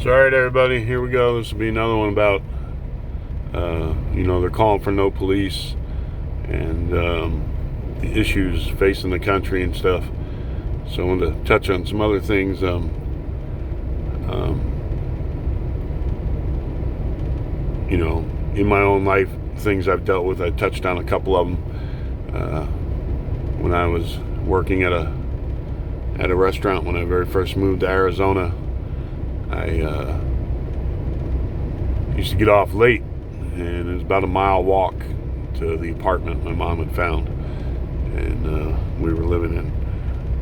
So, all right, everybody, here we go. This will be another one about, they're calling for no police and the issues facing the country and stuff. So I want to touch on some other things. In my own life, things I've dealt with. I touched on a couple of them when I was working at a restaurant when I very first moved to Arizona. I used to get off late, and it was about a mile walk to the apartment my mom had found, and we were living in.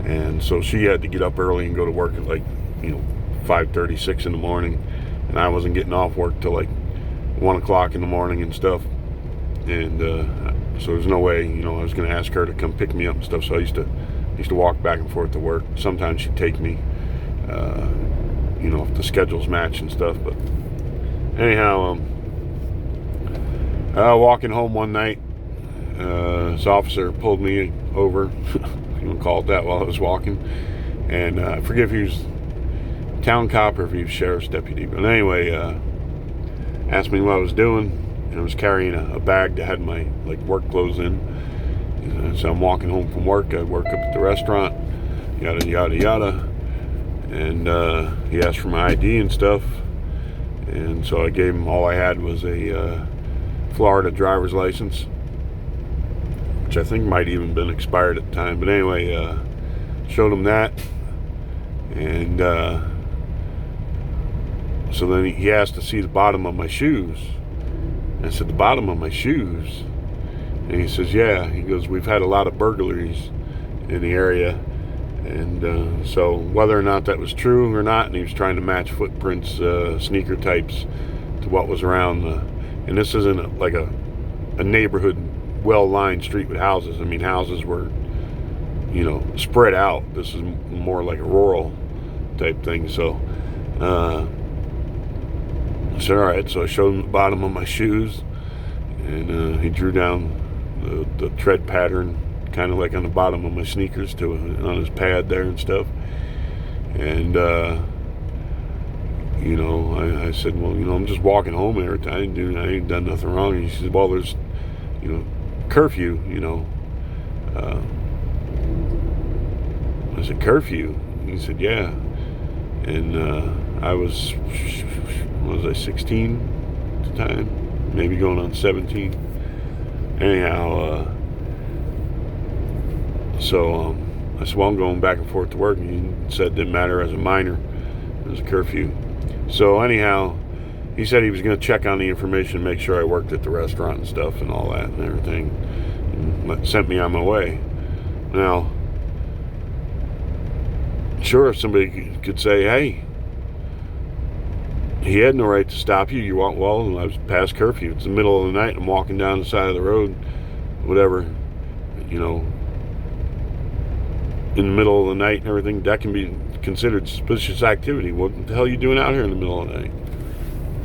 And so she had to get up early and go to work at 5:36 in the morning, and I wasn't getting off work till 1 o'clock in the morning and stuff. And so there's no way, I was going to ask her to come pick me up and stuff. So I used to walk back and forth to work. Sometimes she'd take me, if the schedules match and stuff. But anyhow, walking home one night, this officer pulled me over, if you want to call it that, while I was walking. And I forget if he was town cop or if he was sheriff's deputy. But anyway, asked me what I was doing, and I was carrying a bag that had my work clothes in. So I'm walking home from work. I work up at the restaurant, yada yada yada. And he asked for my ID and stuff, and so I gave him all I had was a Florida driver's license, which I think might even been expired at the time. But anyway, showed him that, and so then he asked to see the bottom of my shoes. I said, the bottom of my shoes? And he says, yeah. He goes, we've had a lot of burglaries in the area. And so whether or not that was true or not, and he was trying to match footprints, sneaker types, to what was around. And this isn't a neighborhood, well-lined street with houses. I mean, houses were, spread out. This is more like a rural type thing. So I said, all right. So I showed him the bottom of my shoes, and he drew down the tread pattern, kind of like on the bottom of my sneakers on his pad there and stuff. And I said, well, I'm just walking home every time. I ain't done nothing wrong. And he said, well, there's curfew. I said, curfew? He said, yeah. And I was 16 at the time, maybe going on 17. Anyhow, so I said, well, I'm going back and forth to work. And he said it didn't matter as a minor. It was a curfew. So anyhow, he said he was going to check on the information, make sure I worked at the restaurant and stuff and all that and everything, and sent me on my way. Now, sure, somebody could say, hey, he had no right to stop you. You walk, well, I was past curfew. It's the middle of the night. I'm walking down the side of the road, whatever, in the middle of the night and everything. That can be considered suspicious activity. What the hell are you doing out here in the middle of the night?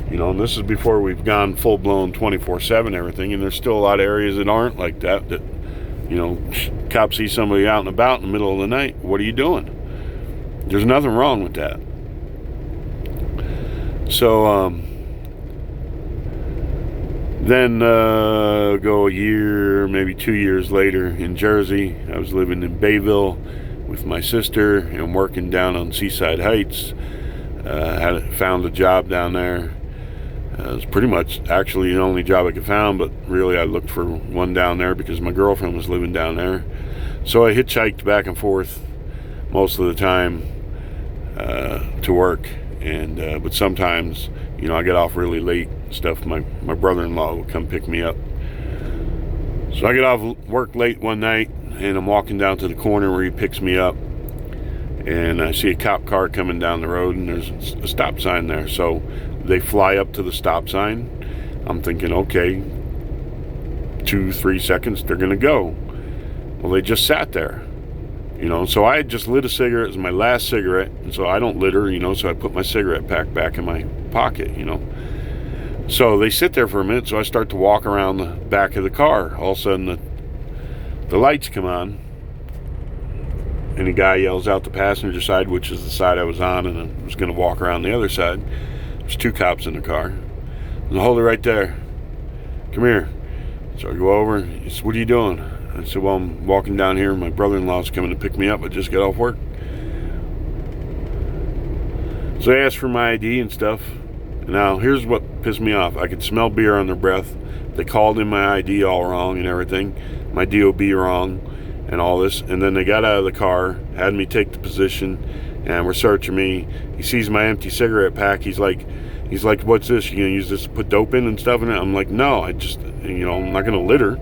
And this is before we've gone full-blown 24/7 everything, and there's still a lot of areas that aren't like that, cops see somebody out and about in the middle of the night. What are you doing? There's nothing wrong with that. So then go a year, maybe 2 years later in Jersey. I was living in Bayville with my sister and working down on Seaside Heights. Found a job down there. It was pretty much actually the only job I could find, but really I looked for one down there because my girlfriend was living down there. So I hitchhiked back and forth most of the time to work. And but sometimes, I get off really late and stuff. My brother-in-law would come pick me up. So I get off work late one night, and I'm walking down to the corner where he picks me up, and I see a cop car coming down the road, and there's a stop sign there. So they fly up to the stop sign. I'm thinking, okay, 2-3 seconds, they're gonna go. Well, they just sat there. So I had just lit a cigarette. It was my last cigarette, and so I don't litter, so I put my cigarette pack back in my pocket, So they sit there for a minute, so I start to walk around the back of the car. All of a sudden, the lights come on, and the guy yells out the passenger side, which is the side I was on, and I was going to walk around the other side. There's 2 cops in the car. And hold it right there. Come here. So I go over. He said, what are you doing? I said, well, I'm walking down here. My brother-in-law's coming to pick me up. I just got off work. So they asked for my ID and stuff. Now, here's what pissed me off. I could smell beer on their breath. They called in my ID all wrong and everything. My DOB wrong and all this. And then they got out of the car, had me take the position, and were searching me. He sees my empty cigarette pack. He's like, what's this? You gonna use this to put dope in and stuff in it? I'm like, no, I'm not gonna litter.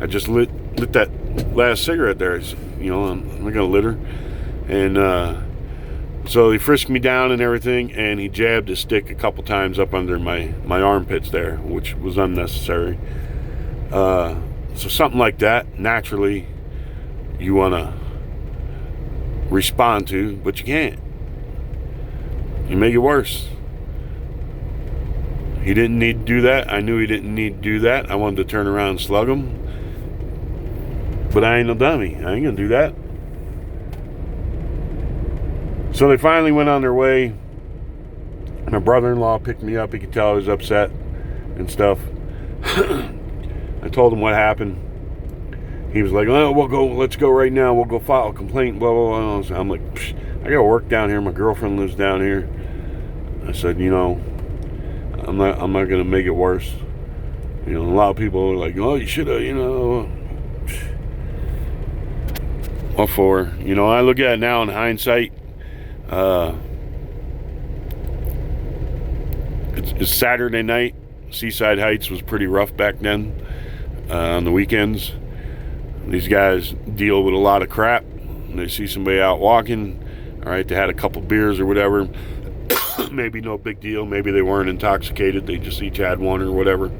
I just lit that last cigarette there. I'm not gonna litter. And so he frisked me down and everything, and he jabbed his stick a couple times up under my armpits there, which was unnecessary. So something like that, naturally, you want to respond to, but you can't. You make it worse. He didn't need to do that. I knew he didn't need to do that. I wanted to turn around and slug him. But I ain't no dummy. I ain't going to do that. So they finally went on their way. My brother-in-law picked me up. He could tell I was upset and stuff. I told him what happened. He was like, oh, let's go right now. We'll go file a complaint, blah, blah, blah. I'm like, I got to work down here. My girlfriend lives down here. I said, I'm not going to make it worse. A lot of people are like, oh, you should have, What for? I look at it now in hindsight. It's Saturday night. Seaside Heights was pretty rough back then. On the weekends, these guys deal with a lot of crap. They see somebody out walking. All right, they had a couple beers or whatever. Maybe no big deal. Maybe they weren't intoxicated. They just each had one or whatever.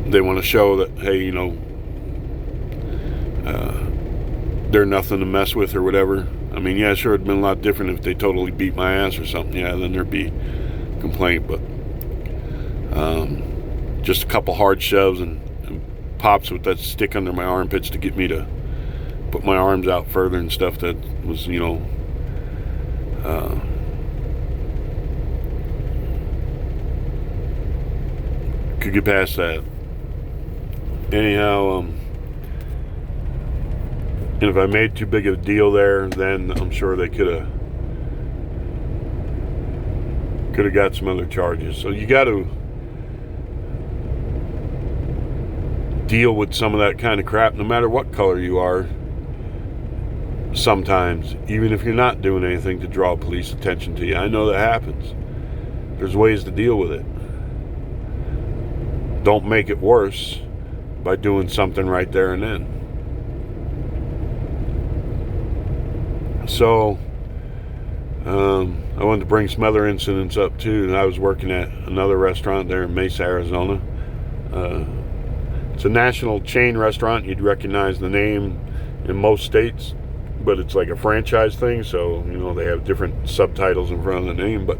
They want to show that, hey, they're nothing to mess with or whatever. I mean, yeah, sure, it'd been a lot different if they totally beat my ass or something. Yeah, then there'd be complaint. But just a couple hard shoves and pops with that stick under my armpits to get me to put my arms out further and stuff. That was, could get past that. Anyhow, and if I made too big of a deal there, then I'm sure they could have got some other charges. So you got to deal with some of that kind of crap, no matter what color you are. Sometimes, even if you're not doing anything to draw police attention to you. I know that happens. There's ways to deal with it. Don't make it worse by doing something right there and then. So, I wanted to bring some other incidents up too. I was working at another restaurant there in Mesa, Arizona. It's a national chain restaurant. You'd recognize the name in most states, but it's like a franchise thing, so they have different subtitles in front of the name. But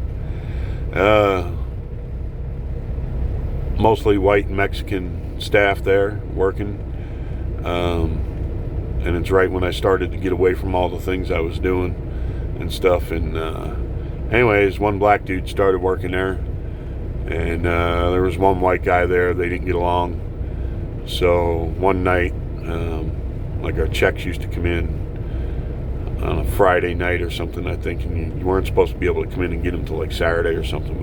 mostly white and Mexican staff there working. And it's right when I started to get away from all the things I was doing and stuff. And anyways, one black dude started working there, and there was one white guy there. They didn't get along. So one night, like our checks used to come in on a Friday night or something, I think, and you weren't supposed to be able to come in and get them until like Saturday or something.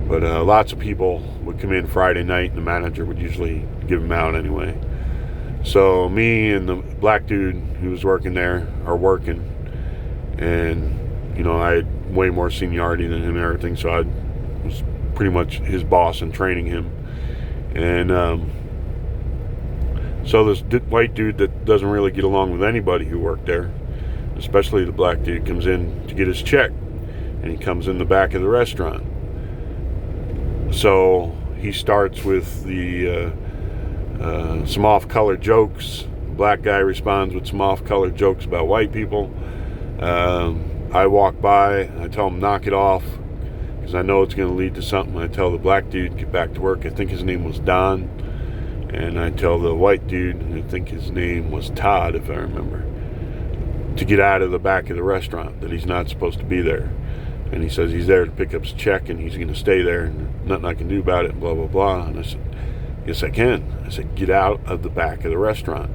But lots of people would come in Friday night, and the manager would usually give them out anyway. So me and the black dude who was working there are working, and I had way more seniority than him and everything, so I was pretty much his boss and training him. And so this white dude that doesn't really get along with anybody who worked there, especially the black dude, comes in to get his check, and he comes in the back of the restaurant. So he starts with the some off-color jokes. The black guy responds with some off-color jokes about white people. I walk by, I tell him knock it off, because I know it's going to lead to something. I tell the black dude, get back to work. I think his name was Don. And I tell the white dude, I think his name was Todd, if I remember, to get out of the back of the restaurant, that he's not supposed to be there. And he says he's there to pick up his check and he's going to stay there and nothing I can do about it, blah, blah, blah. And I said, yes, I can. I said, get out of the back of the restaurant.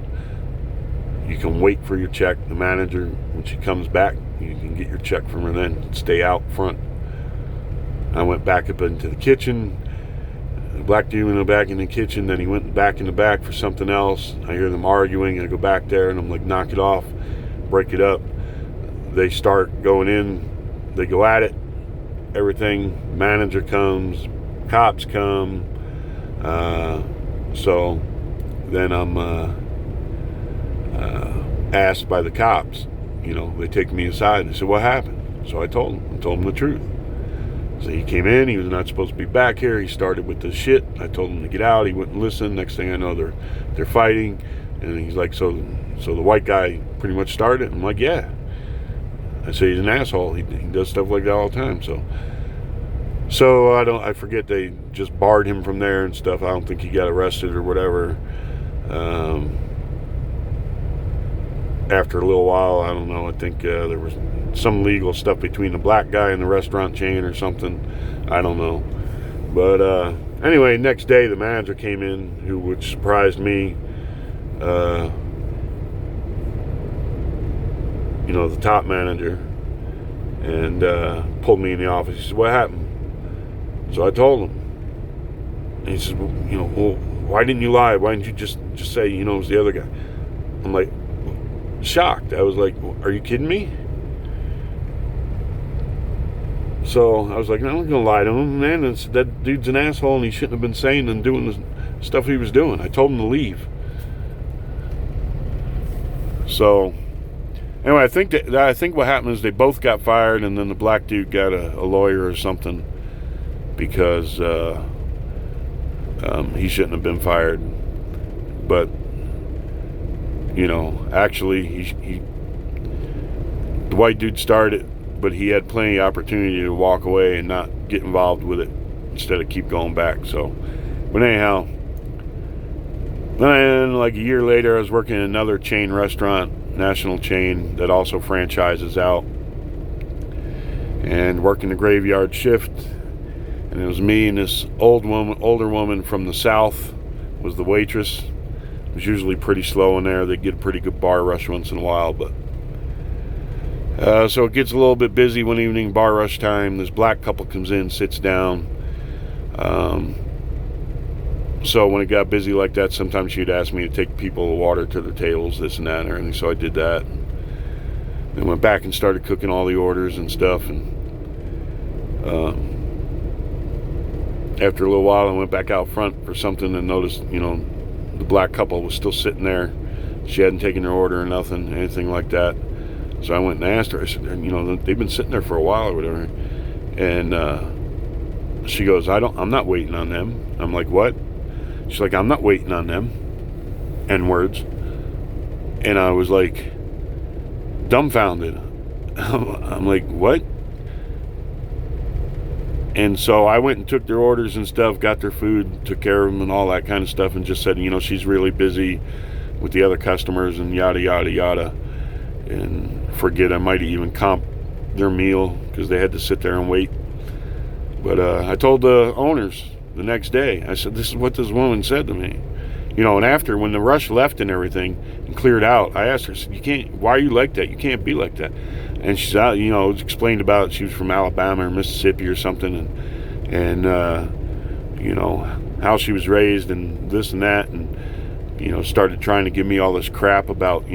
You can wait for your check. The manager, when she comes back, you can get your check from her then. Stay out front. I went back up into the kitchen. The black dude went back in the kitchen, then he went back in the back for something else. I hear them arguing. I go back there and I'm like, knock it off, break it up. They start going in, they go at it, everything. Manager comes, cops come. So then I'm asked by the cops, they take me aside. They said, what happened? So I told them the truth. So he came in, he was not supposed to be back here. He started with the shit. I told him to get out. He wouldn't listen. Next thing I know, they're fighting. And he's like, so the white guy pretty much started. I'm like, yeah. I say he's an asshole. He does stuff like that all the time. So I forget, they just barred him from there and stuff. I don't think he got arrested or whatever. After a little while, I don't know, I think there was some legal stuff between the black guy and the restaurant chain or something. I don't know. But anyway, next day the manager came in, which surprised me. The top manager, and pulled me in the office. He said, what happened? So I told him. And he says, well, why didn't you lie? Why didn't you just say, it was the other guy? I'm like, shocked. I was like, are you kidding me? So I was like, no, I'm not gonna lie to him, man. That dude's an asshole and he shouldn't have been saying and doing the stuff he was doing. I told him to leave. So anyway, I think what happened is they both got fired, and then the black dude got a lawyer or something because he shouldn't have been fired. But actually, the white dude started, but he had plenty of opportunity to walk away and not get involved with it instead of keep going back. So, but anyhow, then like a year later, I was working in another chain restaurant, national chain that also franchises out, and working the graveyard shift. And it was me and this older woman from the south was the waitress. It was usually pretty slow in there. They get a pretty good bar rush once in a while, but so it gets a little bit busy one evening, bar rush time. This black couple comes in, sits down. So when it got busy like that, sometimes she'd ask me to take people water to their tables, this and that, and everything. So I did that. Then went back and started cooking all the orders and stuff. And after a little while, I went back out front for something and noticed, the black couple was still sitting there. She hadn't taken her order or nothing, anything like that. So I went and asked her. I said, they've been sitting there for a while or whatever. And she goes, I'm not waiting on them. I'm like, what? She's like, I'm not waiting on them. N-words. And I was like, dumbfounded. I'm like, what? And so I went and took their orders and stuff, got their food, took care of them and all that kind of stuff, and just said, she's really busy with the other customers and yada, yada, yada. And forget, I might even comp their meal because they had to sit there and wait. But I told the owners the next day, I said, this is what this woman said to me. And after, when the rush left and everything and cleared out, I asked her, I said, why are you like that? You can't be like that. And she said, explained about it. She was from Alabama or Mississippi or something, and how she was raised and this and that, and started trying to give me all this crap about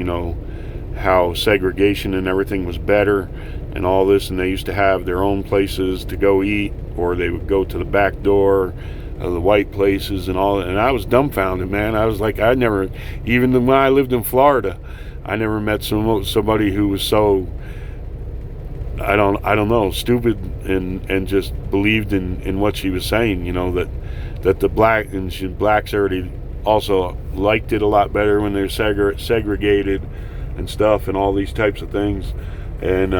how segregation and everything was better and all this, and they used to have their own places to go eat, or they would go to the back door of the white places and all that. And I was dumbfounded, man. I was like, even when I lived in Florida, I never met somebody who was so, I don't know, stupid and just believed in what she was saying, that the blacks already also liked it a lot better when they're segregated and stuff and all these types of things. And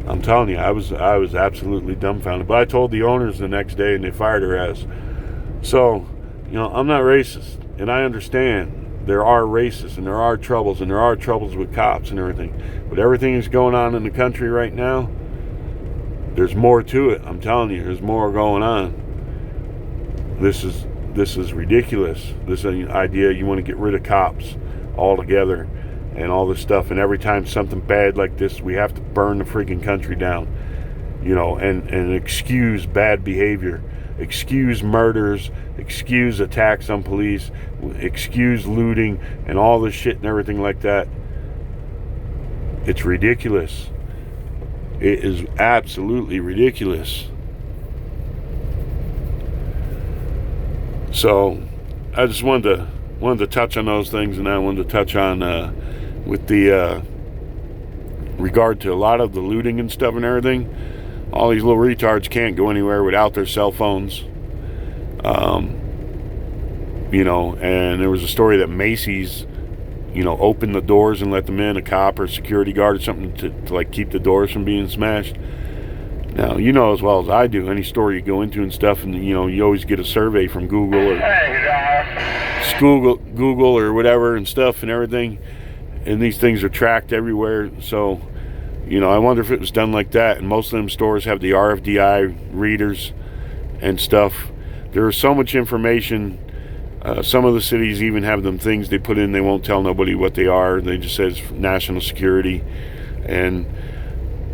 I'm telling you, I was absolutely dumbfounded. But I told the owners the next day, and they fired her ass. So, I'm not racist, and I understand there are racists, and there are troubles, and there are troubles with cops and everything. But everything that's going on in the country right now, there's more to it. I'm telling you, there's more going on. This is ridiculous. This idea you want to get rid of cops altogether and all this stuff. And every time something bad like this, we have to burn the freaking country down, and excuse bad behavior, excuse murders, excuse attacks on police, excuse looting and all this shit and everything like that. It's ridiculous. It is absolutely ridiculous. So I just wanted to touch on those things, and I wanted to touch on with the regard to a lot of the looting and stuff and everything. All these little retards can't go anywhere without their cell phones. And there was a story that Macy's, opened the doors and let them in, a cop or security guard or something to like keep the doors from being smashed. Now, as well as I do, any store you go into and stuff, and you always get a survey from Google or whatever and stuff and everything, and these things are tracked everywhere. So, I wonder if it was done like that. And most of them stores have the RFID readers and stuff. There is so much information. Some of the cities even have them things they put in. They won't tell nobody what they are. They just says national security. And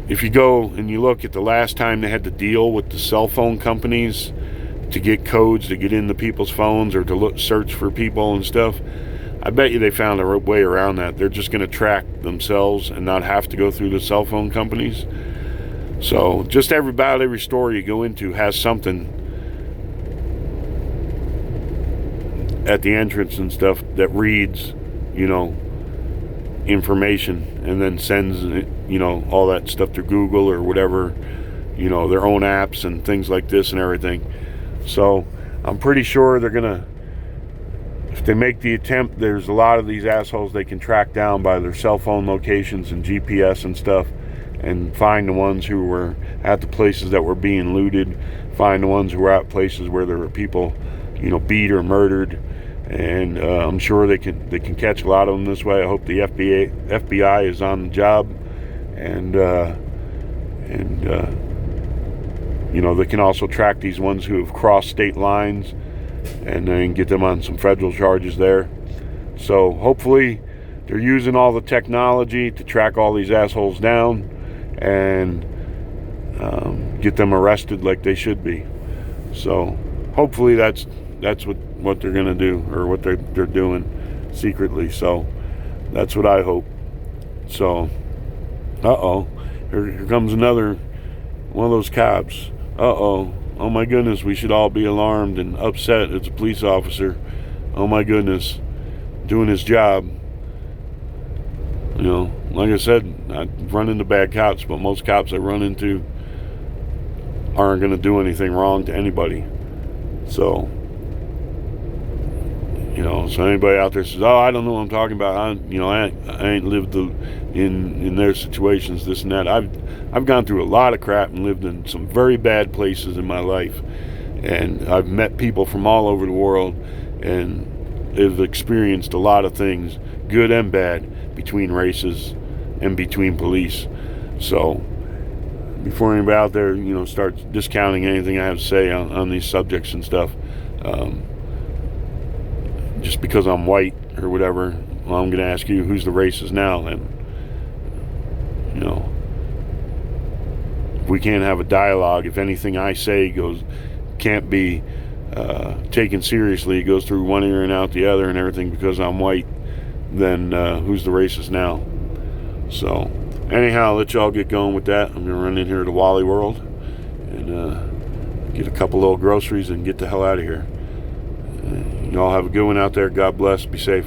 if you go and you look at the last time they had to deal with the cell phone companies to get codes to get into people's phones or to search for people and stuff, I bet you they found a way around that. They're just going to track themselves and not have to go through the cell phone companies. So just about every store you go into has something at the entrance and stuff that reads, information and then sends, all that stuff to Google or whatever, their own apps and things like this and everything. So I'm pretty sure they're gonna, if they make the attempt, there's a lot of these assholes they can track down by their cell phone locations and GPS and stuff, and find the ones who were at the places that were being looted, find the ones who were at places where there were people, beat or murdered. And I'm sure they can catch a lot of them this way. I hope the FBI is on the job, and they can also track these ones who have crossed state lines, and then get them on some federal charges there. So hopefully they're using all the technology to track all these assholes down and get them arrested like they should be. So hopefully that's what they're going to do, or what they're doing secretly. So that's what I hope. So here comes another one of those cops. Oh my goodness, we should all be alarmed and upset. It's a police officer, oh my goodness, doing his job. Like I said, I run into bad cops, but most cops I run into aren't going to do anything wrong to anybody. So so anybody out there says, oh, I don't know what I'm talking about, I ain't lived in their situations, this and that. I've gone through a lot of crap and lived in some very bad places in my life, and I've met people from all over the world, and have experienced a lot of things, good and bad, between races and between police. So before anybody out there starts discounting anything I have to say on these subjects and stuff, just because I'm white or whatever, well, I'm going to ask you, who's the racist now? And if we can't have a dialogue, if anything I say can't be taken seriously, it goes through one ear and out the other and everything because I'm white, then who's the racist now? So anyhow, I'll let y'all get going with that. I'm going to run in here to Wally World and get a couple little groceries and get the hell out of here. Y'all have a good one out there. God bless. Be safe.